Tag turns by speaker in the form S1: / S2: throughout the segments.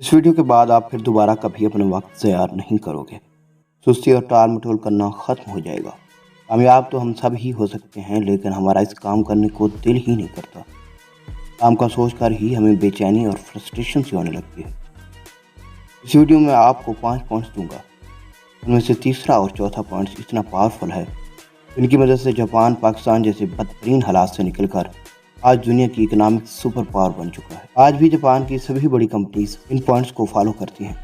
S1: इस वीडियो के बाद आप फिर दोबारा कभी अपने वक्त ज़ाया नहीं करोगे। सुस्ती और टाल मटोल करना ख़त्म हो जाएगा। कामयाब तो हम सब ही हो सकते हैं, लेकिन हमारा इस काम करने को दिल ही नहीं करता। काम का सोच कर ही हमें बेचैनी और फ्रस्ट्रेशन सी होने लगती है। इस वीडियो में आपको 5 पॉइंट्स दूंगा। उनमें से तीसरा और चौथा पॉइंट्स इतना पावरफुल है, इनकी मदद से जापान पाकिस्तान जैसे बदतरीन हालात से निकलकर आज दुनिया की इकोनॉमिक सुपर पावर बन चुका है। आज भी जापान की सभी बड़ी कंपनीज इन पॉइंट्स को फॉलो करती हैं।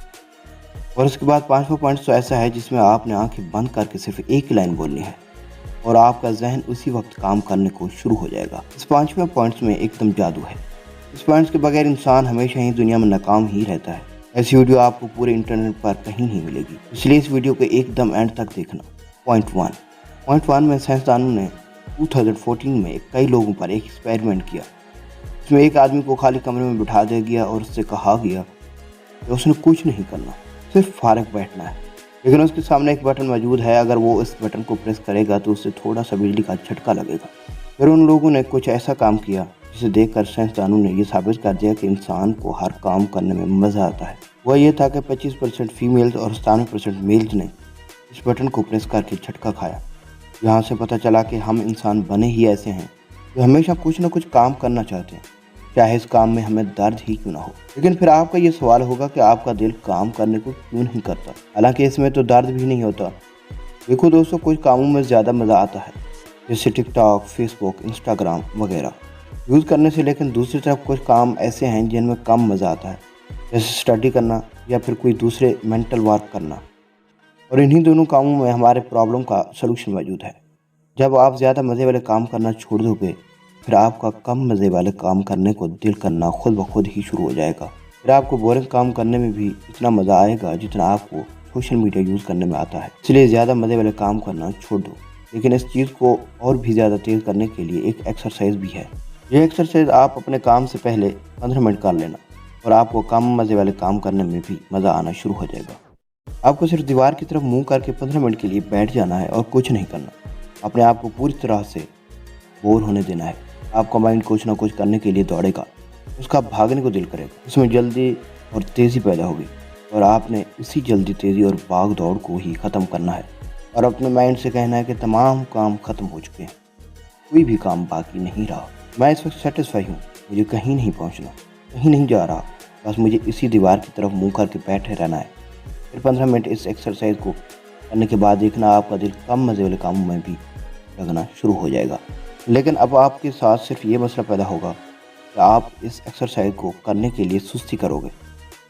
S1: और उसके बाद 5वां पॉइंट तो ऐसा है जिसमें आपने आंखें बंद करके सिर्फ एक ही लाइन बोलनी है और आपका जहन उसी वक्त काम करने को शुरू हो जाएगा। इस 5वें पॉइंट्स में एकदम जादू है। इस पॉइंट्स के बगैर इंसान हमेशा ही दुनिया में नाकाम ही रहता है। ऐसी वीडियो आपको पूरे इंटरनेट पर कहीं नहीं मिलेगी, इसलिए इस वीडियो को एकदम एंड तक देखना। पॉइंट वन में साइंसदानों ने 2014 में कई लोगों पर एक एक्सपेरिमेंट किया। इसमें एक आदमी को खाली कमरे में बिठा दिया गया और उससे कहा गया कि उसने कुछ नहीं करना, सिर्फ फारग बैठना है। लेकिन उसके सामने एक बटन मौजूद है, अगर वो इस बटन को प्रेस करेगा तो उससे थोड़ा सा बिजली का झटका लगेगा। फिर उन लोगों ने कुछ ऐसा काम किया जिसे देखकर साइंसदानों ने यह साबित कर दिया कि इंसान को हर काम करने में मज़ा आता है। वह यह था कि 25% फीमेल्स और 97% मेल्स ने इस बटन को प्रेस करके झटका खाया। यहाँ से पता चला कि हम इंसान बने ही ऐसे हैं जो हमेशा कुछ न कुछ काम करना चाहते हैं, चाहे इस काम में हमें दर्द ही क्यों ना हो। लेकिन फिर आपका ये सवाल होगा कि आपका दिल काम करने को क्यों नहीं करता, हालांकि इसमें तो दर्द भी नहीं होता। देखो दोस्तों, कुछ कामों में ज़्यादा मज़ा आता है, जैसे टिकटॉक, फेसबुक, इंस्टाग्राम वगैरह यूज़ करने से। लेकिन दूसरी तरफ कुछ काम ऐसे हैं जिनमें कम मज़ा आता है, जैसे स्टडी करना या फिर कोई दूसरे मेंटल वर्क करना। और इन्हीं दोनों कामों में हमारे प्रॉब्लम का सलूशन मौजूद है। जब आप ज़्यादा मज़े वाले काम करना छोड़ दोगे, फिर आपका कम मज़े वाले काम करने को दिल करना खुद ब खुद ही शुरू हो जाएगा। फिर आपको बोरिंग काम करने में भी इतना मज़ा आएगा जितना आपको सोशल मीडिया यूज़ करने में आता है। इसलिए ज़्यादा मज़े वाले काम करना छोड़ दो। लेकिन इस चीज़ को और भी ज़्यादा तेज़ करने के लिए एक एक्सरसाइज भी है। यह एक्सरसाइज आप अपने काम से पहले 15 मिनट कर लेना और आपको कम मज़े वाले काम करने में भी मज़ा आना शुरू हो जाएगा। आपको सिर्फ दीवार की तरफ मुंह करके 15 मिनट के लिए बैठ जाना है और कुछ नहीं करना। अपने आप को पूरी तरह से बोर होने देना है। आपका माइंड कुछ ना कुछ करने के लिए दौड़ेगा, उसका भागने को दिल करेगा। उसमें जल्दी और तेज़ी पैदा होगी और आपने इसी जल्दी तेज़ी और भाग दौड़ को ही ख़त्म करना है और अपने माइंड से कहना है कि तमाम काम ख़त्म हो चुके हैं, कोई भी काम बाकी नहीं रहा। मैं इस वक्त सेटिस्फाई हूँ, मुझे कहीं नहीं पहुँचना, कहीं नहीं जा रहा, बस मुझे इसी दीवार की तरफ मुँह करके बैठे रहना है। फिर 15 मिनट इस एक्सरसाइज को करने के बाद देखना आपका दिल कम मज़े वाले कामों में भी लगना शुरू हो जाएगा। लेकिन अब आपके साथ सिर्फ ये मसला पैदा होगा कि आप इस एक्सरसाइज को करने के लिए सुस्ती करोगे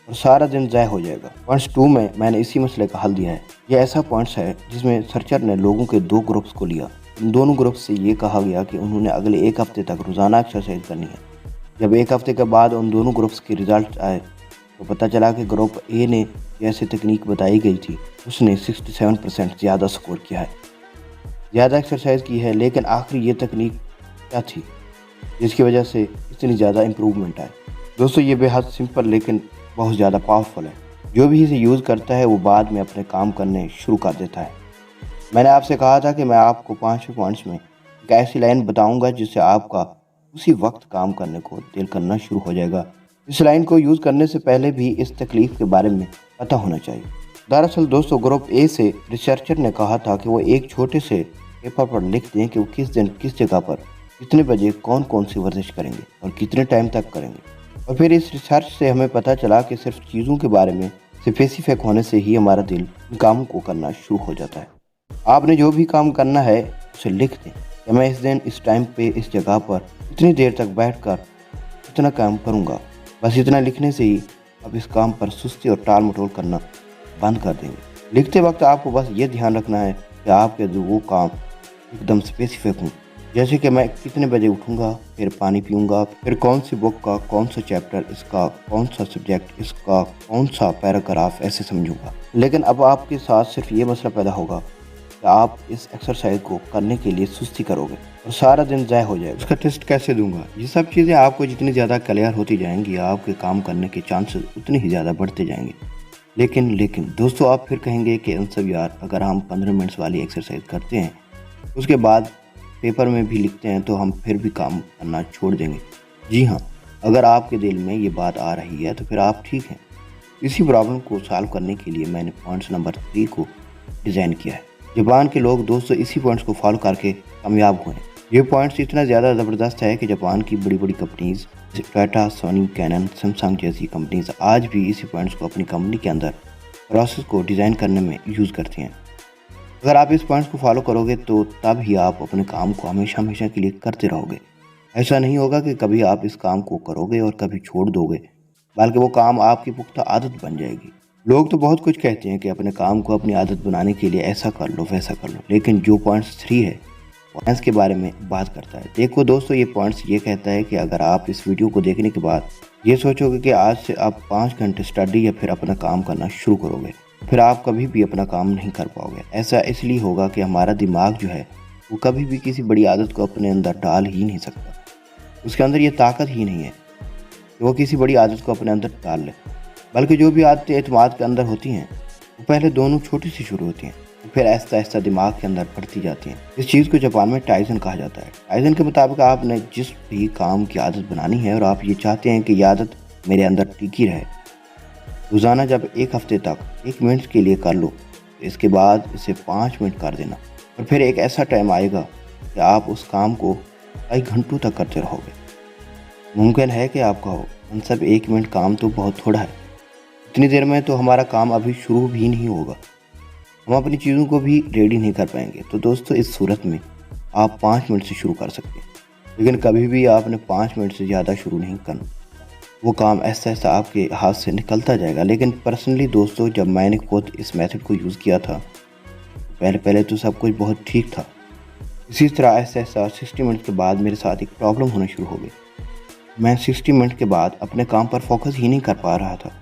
S1: और सारा दिन ज़ाया हो जाएगा। पॉइंट्स 2 में मैंने इसी मसले का हल दिया है। यह ऐसा पॉइंट्स है जिसमें सर्चर ने लोगों के 2 ग्रुप्स को लिया। इन दोनों ग्रुप्स से ये कहा गया कि उन्होंने अगले 1 हफ्ते तक रोज़ाना एक्सरसाइज करनी है। जब 1 हफ्ते के बाद उन दोनों ग्रुप्स के रिजल्ट आए तो पता चला कि ग्रुप ए ने जैसे तकनीक बताई गई थी उसने 67% ज़्यादा स्कोर किया है, ज़्यादा एक्सरसाइज की है। लेकिन आखिर ये तकनीक क्या थी जिसकी वजह से इतनी ज़्यादा इम्प्रूवमेंट आए? दोस्तों, ये बेहद सिंपल लेकिन बहुत ज़्यादा पावरफुल है। जो भी इसे यूज़ करता है वो बाद में अपने काम करने शुरू कर देता है। मैंने आपसे कहा था कि मैं आपको 5वें पॉइंट्स में एक ऐसी लाइन बताऊँगा जिससे आपका उसी वक्त काम करने को दिल करना शुरू हो जाएगा। इस लाइन को यूज़ करने से पहले भी इस तकलीफ के बारे में पता होना चाहिए। दरअसल दोस्तों, ग्रुप ए से रिसर्चर ने कहा था कि वो एक छोटे से पेपर पर लिख दें कि वो किस दिन किस जगह पर कितने बजे कौन कौन सी वर्जिश करेंगे और कितने टाइम तक करेंगे। और फिर इस रिसर्च से हमें पता चला कि सिर्फ चीज़ों के बारे में स्पेसिफिक होने से ही हमारा दिल इन कामों को करना शुरू हो जाता है। आपने जो भी काम करना है उसे लिख दें कि मैं इस दिन इस टाइम पे इस जगह पर इतनी देर तक बैठ कर इतना काम करूँगा। बस इतना लिखने से ही आप इस काम पर सुस्ती और टाल मटोल करना बंद कर देंगे। लिखते वक्त आपको बस ये ध्यान रखना है कि आपके जो वो काम एकदम स्पेसिफिक हों, जैसे कि मैं कितने बजे उठूँगा, फिर पानी पीऊँगा, फिर कौन सी बुक का कौन सा चैप्टर, इसका कौन सा सब्जेक्ट, इसका कौन सा पैराग्राफ, ऐसे समझूंगा। लेकिन अब आपके साथ सिर्फ ये मसला पैदा होगा कि आप इस एक्सरसाइज को करने के लिए सुस्ती करोगे और सारा दिन ज़ाया हो जाएगा। इसका टेस्ट कैसे दूंगा? ये सब चीज़ें आपको जितनी ज़्यादा क्लियर होती जाएंगी, आपके काम करने के चांसेस उतने ही ज़्यादा बढ़ते जाएंगे। लेकिन दोस्तों, आप फिर कहेंगे कि अनसब यार, अगर हम 15 मिनट्स वाली एक्सरसाइज करते हैं उसके बाद पेपर में भी लिखते हैं तो हम फिर भी काम करना छोड़ देंगे। जी हाँ, अगर आपके दिल में ये बात आ रही है तो फिर आप ठीक हैं। इसी प्रॉब्लम को सॉल्व करने के लिए मैंने पॉइंट्स नंबर 3 को डिज़ाइन किया है। जापान के लोग दोस्तों इसी पॉइंट्स को फॉलो करके कामयाब हुए हैं। ये पॉइंट्स इतना ज़्यादा ज़बरदस्त है कि जापान की बड़ी बड़ी companies Toyota, Sony, Canon, Samsung जैसी कंपनीज आज भी इसी पॉइंट्स को अपनी कंपनी के अंदर प्रोसेस को डिज़ाइन करने में यूज़ करती हैं। अगर आप इस पॉइंट्स को फॉलो करोगे तो तब ही आप अपने काम को हमेशा हमेशा के लिए करते रहोगे। ऐसा नहीं होगा कि कभी आप इस काम को करोगे और कभी छोड़ दोगे, बल्कि वो काम आपकी पुख्ता आदत बन जाएगी। लोग तो बहुत कुछ कहते हैं कि अपने काम को अपनी आदत बनाने के लिए ऐसा कर लो वैसा कर लो, लेकिन जो पॉइंट्स 3 है पॉइंट्स के बारे में बात करता है। देखो दोस्तों, ये पॉइंट्स ये कहता है कि अगर आप इस वीडियो को देखने के बाद ये सोचोगे कि आज से आप 5 घंटे स्टडी या फिर अपना काम करना शुरू करोगे, फिर आप कभी भी अपना काम नहीं कर पाओगे। ऐसा इसलिए होगा कि हमारा दिमाग जो है वो कभी भी किसी बड़ी आदत को अपने अंदर डाल ही नहीं सकता। उसके अंदर ये ताकत ही नहीं है कि वो किसी बड़ी आदत को अपने अंदर डाल ले। बल्कि जो भी आदतें एतमाद के अंदर होती हैं वो पहले दोनों छोटी सी शुरू होती हैं, फिर आहिस्ता आहिस्ता दिमाग के अंदर बढ़ती जाती हैं। इस चीज़ को जापान में टाइजन कहा जाता है। टाइजन के मुताबिक आपने जिस भी काम की आदत बनानी है और आप ये चाहते हैं कि ये आदत मेरे अंदर टिकी रहे, रोज़ाना जब 1 हफ्ते तक 1 मिनट के लिए कर लो, तो इसके बाद इसे 5 मिनट कर देना और फिर एक ऐसा टाइम आएगा कि आप उस काम को कई घंटों तक करते रहोगे। मुमकिन है कि आप कहो सब 1 मिनट काम तो बहुत थोड़ा है, इतनी देर में तो हमारा काम अभी शुरू भी नहीं होगा, हम अपनी चीज़ों को भी रेडी नहीं कर पाएंगे। तो दोस्तों, इस सूरत में आप 5 मिनट से शुरू कर सकते हैं, लेकिन कभी भी आपने 5 मिनट से ज़्यादा शुरू नहीं करना। वो काम ऐसा ऐसा आपके हाथ से निकलता जाएगा। लेकिन पर्सनली दोस्तों, जब मैंने खुद इस मेथड को यूज़ किया था, पहले तो सब कुछ बहुत ठीक था। इसी तरह ऐसा ऐसा 60 मिनट के बाद मेरे साथ एक प्रॉब्लम होना शुरू हो गई। मैं 60 मिनट के बाद अपने काम पर फोकस ही नहीं कर पा रहा था।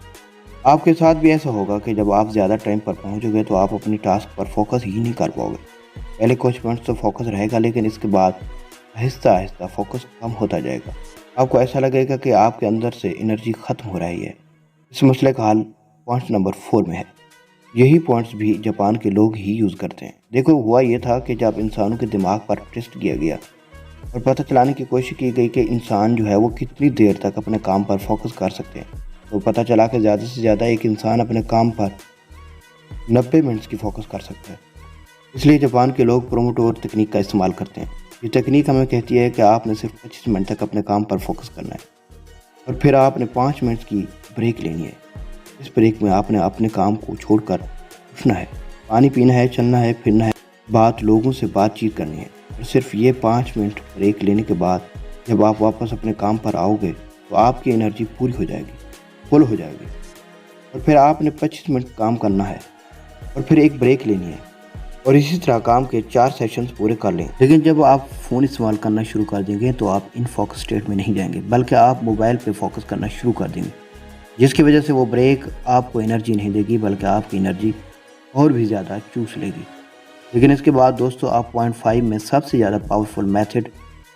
S1: आपके साथ भी ऐसा होगा कि जब आप ज़्यादा टाइम पर पहुंचोगे तो आप अपनी टास्क पर फोकस ही नहीं कर पाओगे। पहले कुछ मिनट तो फोकस रहेगा, लेकिन इसके बाद आहिस्ता आहिस्ता फोकस कम होता जाएगा। आपको ऐसा लगेगा कि आपके अंदर से एनर्जी ख़त्म हो रही है। इस मसले का हल पॉइंट नंबर 4 में है। यही पॉइंट्स भी जापान के लोग ही यूज़ करते हैं। देखो, हुआ ये था कि जब इंसानों के दिमाग पर टेस्ट किया गया और पता चलाने की कोशिश की गई कि इंसान जो है वो कितनी देर तक अपने काम पर फोकस कर सकते हैं, तो पता चला कि ज़्यादा से ज़्यादा एक इंसान अपने काम पर 90 मिनट्स की फोकस कर सकता है। इसलिए जापान के लोग प्रोमोटोर तकनीक का इस्तेमाल करते हैं। ये तकनीक हमें कहती है कि आपने सिर्फ 25 मिनट तक अपने काम पर फोकस करना है और फिर आपने 5 मिनट की ब्रेक लेनी है। इस ब्रेक में आपने अपने काम को छोड़कर उठना है, पानी पीना है, चलना है, फिरना है, लोगों से बातचीत करनी है। और सिर्फ ये 5 मिनट ब्रेक लेने के बाद जब आप वापस अपने काम पर आओगे तो आपकी एनर्जी पूरी हो जाएगी, फुल हो जाएगी। और फिर आपने 25 मिनट काम करना है और फिर एक ब्रेक लेनी है और इसी तरह काम के 4 सेशंस पूरे कर लें। लेकिन जब आप फ़ोन इस्तेमाल करना शुरू कर देंगे तो आप इन फोकस स्टेट में नहीं जाएंगे, बल्कि आप मोबाइल पे फोकस करना शुरू कर देंगे, जिसकी वजह से वो ब्रेक आपको एनर्जी नहीं देगी बल्कि आपकी एनर्जी और भी ज़्यादा चूस लेगी। लेकिन इसके बाद दोस्तों, आप पॉइंट 5 में सबसे ज़्यादा पावरफुल मेथड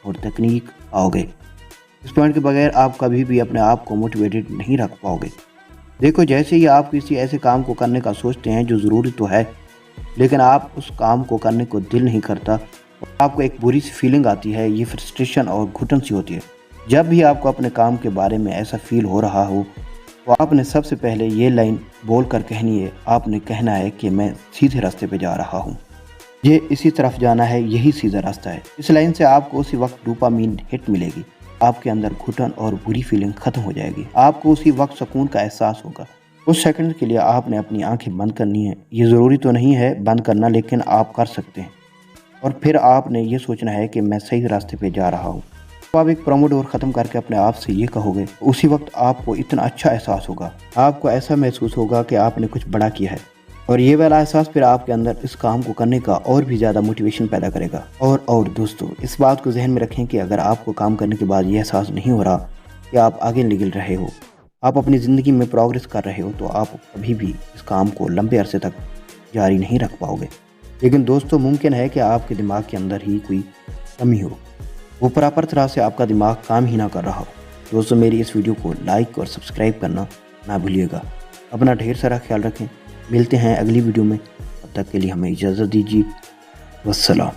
S1: और तकनीक पाओगे। इस पॉइंट के बगैर आप कभी भी अपने आप को मोटिवेटेड नहीं रख पाओगे। देखो, जैसे ही आप किसी ऐसे काम को करने का सोचते हैं जो ज़रूरी तो है, लेकिन आप उस काम को करने को दिल नहीं करता, आपको एक बुरी सी फीलिंग आती है। ये फ्रस्ट्रेशन और घुटन सी होती है। जब भी आपको अपने काम के बारे में ऐसा फील हो रहा हो तो आपने सबसे पहले ये लाइन बोल कर कहनी है। आपने कहना है कि मैं सीधे रास्ते पे जा रहा हूँ, ये इसी तरफ जाना है, यही सीधा रास्ता है। इस लाइन से आपको उसी वक्त डोपामीन हिट मिलेगी, आपके अंदर घुटन और बुरी फीलिंग खत्म हो जाएगी। आपको उसी वक्त सुकून का एहसास होगा। कुछ सेकंड के लिए आपने अपनी आंखें बंद करनी है। ये ज़रूरी तो नहीं है बंद करना, लेकिन आप कर सकते हैं। और फिर आपने ये सोचना है कि मैं सही रास्ते पे जा रहा हूँ। तो आप एक प्रोमोडोर ख़त्म करके अपने आप से ये कहोगे, उसी वक्त आपको इतना अच्छा एहसास होगा। आपको ऐसा महसूस होगा कि आपने कुछ बड़ा किया है, और ये वाला एहसास फिर आपके अंदर इस काम को करने का और भी ज़्यादा मोटिवेशन पैदा करेगा। और दोस्तों, इस बात को जहन में रखें कि अगर आपको काम करने के बाद ये एहसास नहीं हो रहा कि आप आगे निकल रहे हो, आप अपनी ज़िंदगी में प्रोग्रेस कर रहे हो, तो आप कभी भी इस काम को लंबे अरसे तक जारी नहीं रख पाओगे। लेकिन दोस्तों, मुमकिन है कि आपके दिमाग के अंदर ही कोई कमी हो, वो प्रॉपर तरह से आपका दिमाग काम ही ना कर रहा हो। दोस्तों, मेरी इस वीडियो को लाइक और सब्सक्राइब करना ना भूलिएगा। अपना ढेर सारा ख्याल रखें। मिलते हैं अगली वीडियो में, तब तक के लिए हमें इजाज़त दीजिए। वस्सलाम।